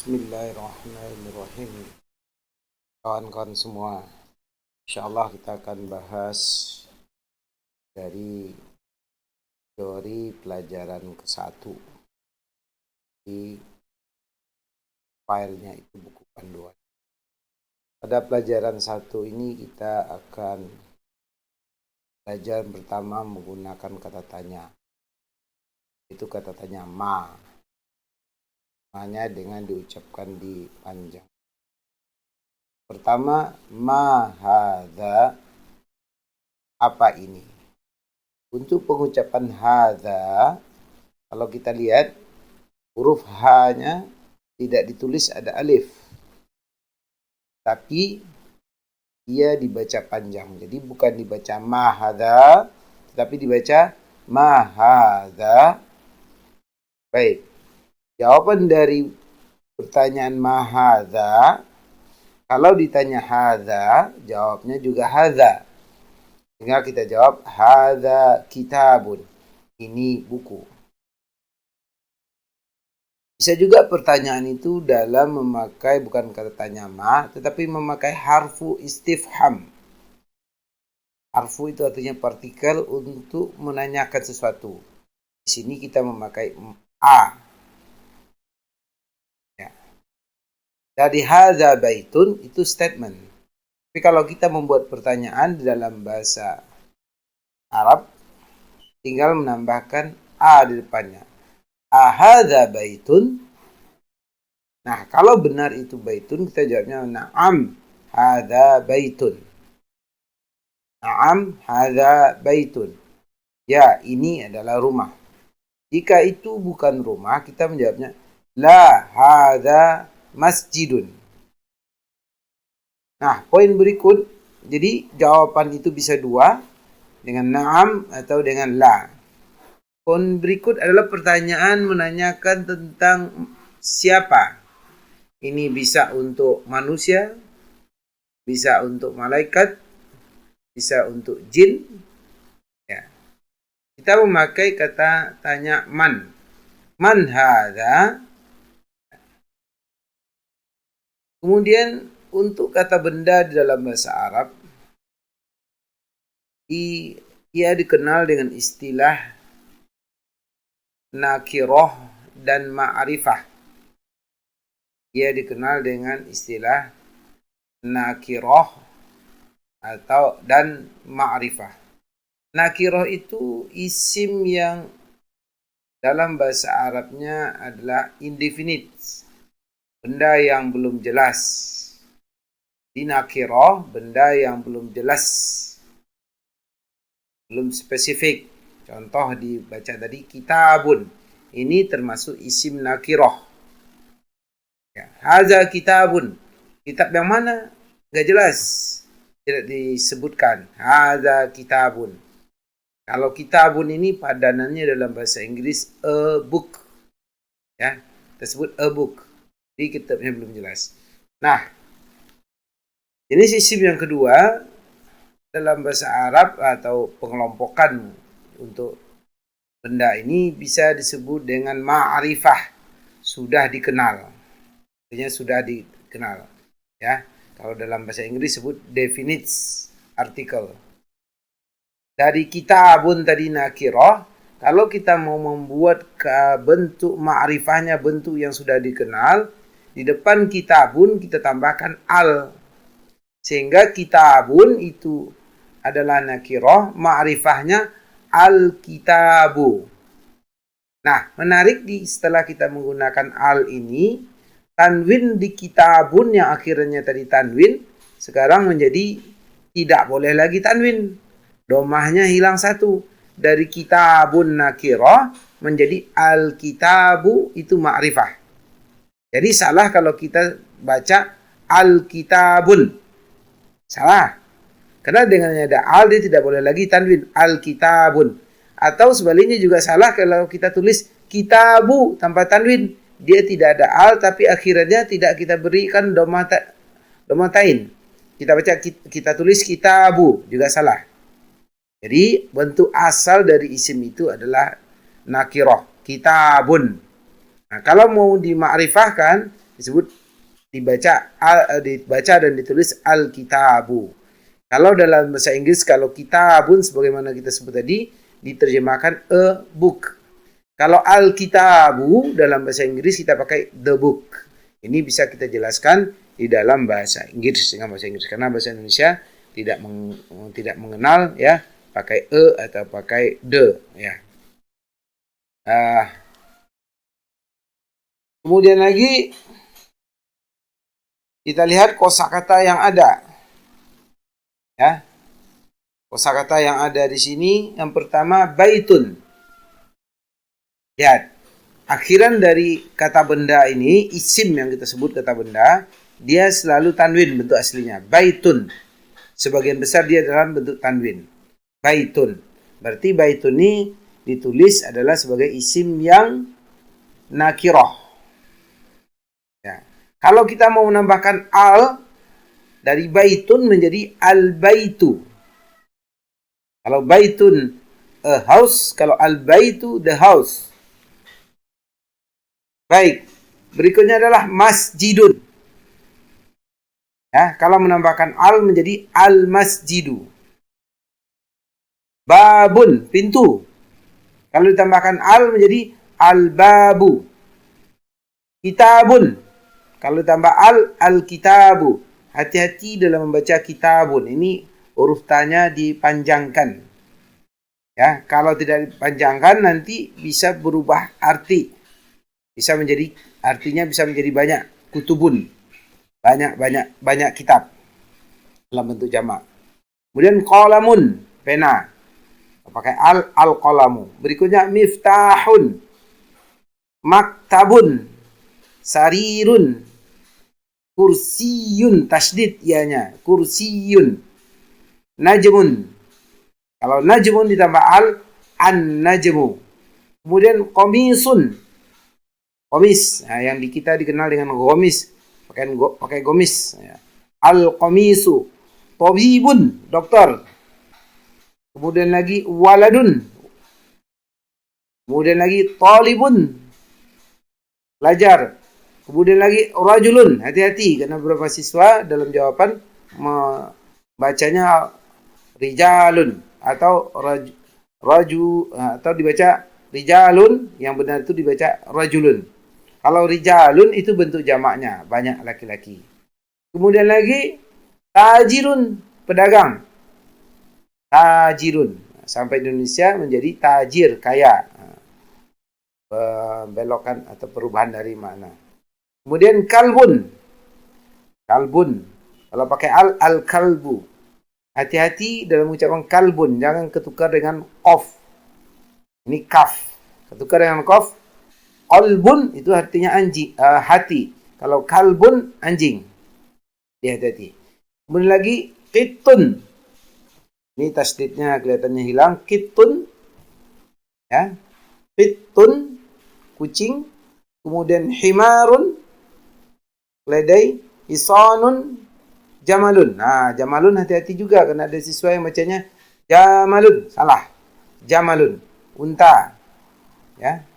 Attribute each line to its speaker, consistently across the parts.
Speaker 1: Bismillahirrahmanirrahim. Kawan-kawan semua, insyaallah kita akan bahas dari teori pelajaran ke-1 di filenya itu buku panduan. Pada pelajaran 1 ini kita akan belajar pertama menggunakan kata tanya. Itu kata tanya ma. Hanya dengan diucapkan di panjang. Pertama, ma hadza, apa ini? Untuk pengucapan hadza, kalau kita lihat huruf h-nya tidak ditulis ada alif, tapi ia dibaca panjang. Jadi bukan dibaca ma hadza, tetapi dibaca ma hadza. Baik. Jawaban dari pertanyaan ma hadza, kalau ditanya hadza, jawabnya juga hadza. Sehingga kita jawab hadza kitabun. Ini buku. Bisa juga pertanyaan itu dalam memakai bukan kata tanya ma, tetapi memakai harfu istifham. Harfu itu artinya partikel untuk menanyakan sesuatu. Di sini kita memakai a. Dari hadza baitun itu statement. Tapi kalau kita membuat pertanyaan di dalam bahasa Arab, tinggal menambahkan a di depannya. Ahadza baitun. Nah, kalau benar itu baitun, kita jawabnya na'am hadza baitun. Na'am hadza baitun. Ya, ini adalah rumah. Jika itu bukan rumah, kita menjawabnya la hadza masjidun. Nah, poin berikut, jadi jawaban itu bisa dua, dengan na'am atau dengan la. Poin berikut adalah pertanyaan menanyakan tentang siapa. Ini bisa untuk manusia, bisa untuk malaikat, bisa untuk jin. Ya. Kita memakai kata tanya man. Man hadza. Kemudian untuk kata benda di dalam bahasa Arab, ia dikenal dengan istilah nakirah dan ma'rifah. Ia dikenal dengan istilah nakirah dan ma'rifah. Nakirah itu isim yang dalam bahasa Arabnya adalah indefinite. Benda yang belum jelas. Di nakirah, benda yang belum jelas. Belum spesifik. Contoh dibaca tadi, kitabun. Ini termasuk isim nakirah. Ya, hadza kitabun. Kitab yang mana? Nggak jelas. Tidak disebutkan. Hadza kitabun. Kalau kitabun ini padanannya dalam bahasa Inggris a book. Ya, tersebut a book. Jadi kitabnya belum jelas. Nah, jenis isim yang kedua dalam bahasa Arab atau pengelompokan untuk benda ini bisa disebut dengan ma'rifah, sudah dikenal. Artinya sudah dikenal. Ya, kalau dalam bahasa Inggris disebut definite article. Dari kitabun tadi nakirah, kalau kita mau membuat bentuk ma'rifahnya, bentuk yang sudah dikenal, di depan kitabun kita tambahkan al. Sehingga kitabun itu adalah nakirah, ma'rifahnya al-kitabu. Nah, menarik setelah kita menggunakan al ini, tanwin di kitabun yang akhirnya tadi tanwin, sekarang menjadi tidak boleh lagi tanwin. Domahnya hilang satu. Dari kitabun nakirah menjadi al-kitabu itu ma'rifah. Jadi salah kalau kita baca al-kitabun. Salah. Karena dengan ada al dia tidak boleh lagi tanwin al-kitabun. Atau sebaliknya juga salah kalau kita tulis kitabu tanpa tanwin. Dia tidak ada al tapi akhirnya tidak kita berikan domatain. Kita baca kita tulis kitabu juga salah. Jadi bentuk asal dari isim itu adalah nakirah, kitabun. Nah, kalau mau dimakrifahkan, disebut dibaca dan ditulis al-kitabu. Kalau dalam bahasa Inggris, kalau kitabun sebagaimana kita sebut tadi, diterjemahkan a book. Kalau al-kitabu dalam bahasa Inggris kita pakai the book. Ini bisa kita jelaskan di dalam bahasa Inggris dengan bahasa Inggris, karena bahasa Indonesia tidak mengenal ya pakai e atau pakai the ya. Kemudian lagi kita lihat kosakata yang ada. Ya. Kosakata yang ada di sini yang pertama baitun. Lihat, akhiran dari kata benda ini, isim yang kita sebut kata benda, dia selalu tanwin bentuk aslinya. Baitun. Sebagian besar dia dalam bentuk tanwin. Baitun. Berarti baitun ini ditulis adalah sebagai isim yang nakirah. Ya. Kalau kita mau menambahkan al, dari baitun menjadi al-baitu. Kalau baitun a house, kalau al-baitu the house. Baik, berikutnya adalah masjidun. Ya, kalau menambahkan al menjadi al-masjidu. Babun, pintu. Kalau ditambahkan al menjadi al-babu. Kitabun. Kalau ditambah al-kitabu. Hati-hati dalam membaca kitabun. Ini huruf tanya dipanjangkan. Ya, kalau tidak dipanjangkan nanti bisa berubah arti. Artinya bisa menjadi banyak kutubun. Banyak kitab dalam bentuk jamak. Kemudian qalamun, pena. Pakai al-qalamu. Berikutnya miftahun, maktabun, sarirun, kursiyun, tasdid ianya, kursiyun, najmun. Kalau najmun ditambah an-najmu. Kemudian komisun, komis, nah, yang di kita dikenal dengan gomis, pakai gomis. Ya. Al-komisu, tabibun, dokter. Kemudian lagi waladun. Kemudian lagi talibun, pelajar. Kemudian lagi rajulun, hati-hati karena beberapa siswa dalam jawaban membacanya rijalun atau atau dibaca rijalun, yang benar itu dibaca rajulun. Kalau rijalun itu bentuk jamaknya, banyak laki-laki. Kemudian lagi tajirun, pedagang. Tajirun, sampai Indonesia menjadi tajir, kaya. Belokan atau perubahan dari makna. Kemudian kalbun. Kalau pakai al-kalbu. Hati-hati dalam ucapan kalbun, jangan ketukar dengan qaf. Ini kaf. Ketukar dengan qaf. Qalbun itu artinya anjing, hati. Kalau kalbun anjing. Hati-hati. Kemudian lagi qitun. Ini tasdidnya kelihatannya hilang. Qitun. Ya. Qitun, kucing. Kemudian himarun, keledai. Hisanun, jamalun. Nah, jamalun hati-hati juga karena ada siswa yang bacanya jamalun. Salah. Jamalun, unta. Ya.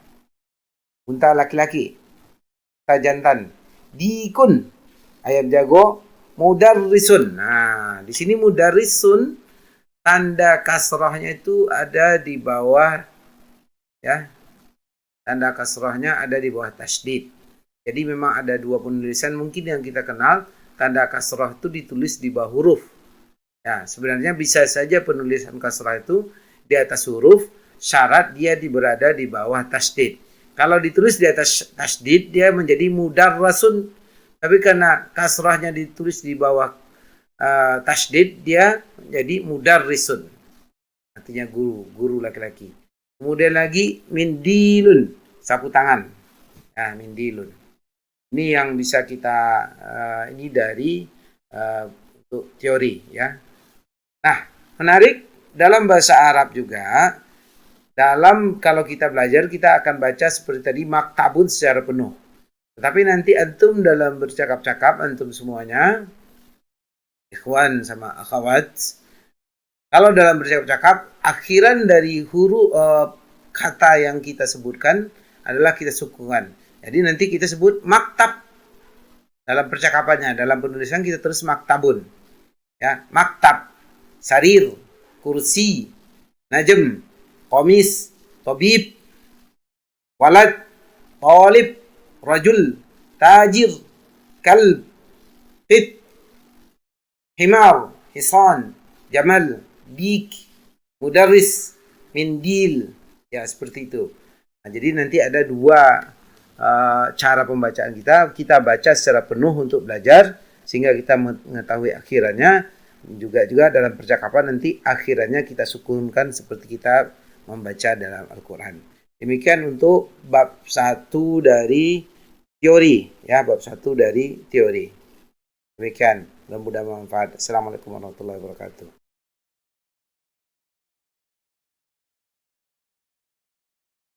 Speaker 1: Unta laki-laki. Unta jantan. Dikun, ayam jago. Mudarrisun. Nah, di sini mudarrisun, tanda kasrahnya itu ada di bawah, ya. Tanda kasrahnya ada di bawah tasdid. Jadi memang ada dua penulisan mungkin yang kita kenal. Tanda kasrah itu ditulis di bawah huruf. Ya, sebenarnya bisa saja penulisan kasrah itu di atas huruf, syarat dia berada di bawah tasdid. Kalau ditulis di atas tasdid, dia menjadi mudarrasun. Tapi karena kasrahnya ditulis di bawah tasdid, dia menjadi mudarrisun. Artinya guru laki-laki. Kemudian lagi mindilun, sapu tangan. Ya, mindilun. Ini yang bisa kita ini dari untuk teori, ya. Nah, menarik dalam bahasa Arab juga. Kalau kita belajar, kita akan baca seperti tadi maktabun secara penuh. Tetapi nanti antum dalam bercakap-cakap, antum semuanya, ikhwan sama akhwat, kalau dalam bercakap-cakap, akhiran dari huruf kata yang kita sebutkan adalah kita sukungan. Jadi nanti kita sebut maktab. dalam percakapannya, dalam penulisan kita terus maktabun. Ya, maktab, sarir, kursi, najm, komis, tabib, walad, talib, rajul, tajir, kalb, qit, himar, hisan, jamal, dik, mudarris, mindil. Ya, seperti itu. Nah, jadi nanti ada dua cara pembacaan kita. Kita baca secara penuh untuk belajar sehingga kita mengetahui akhirannya. Juga dalam percakapan nanti akhirannya kita sukunkan seperti kita membaca dalam Al-Quran. Demikian untuk bab 1 dari teori, ya, bab 1 dari teori. Demikian, mudah-mudahan bermanfaat. Assalamualaikum warahmatullahi wabarakatuh.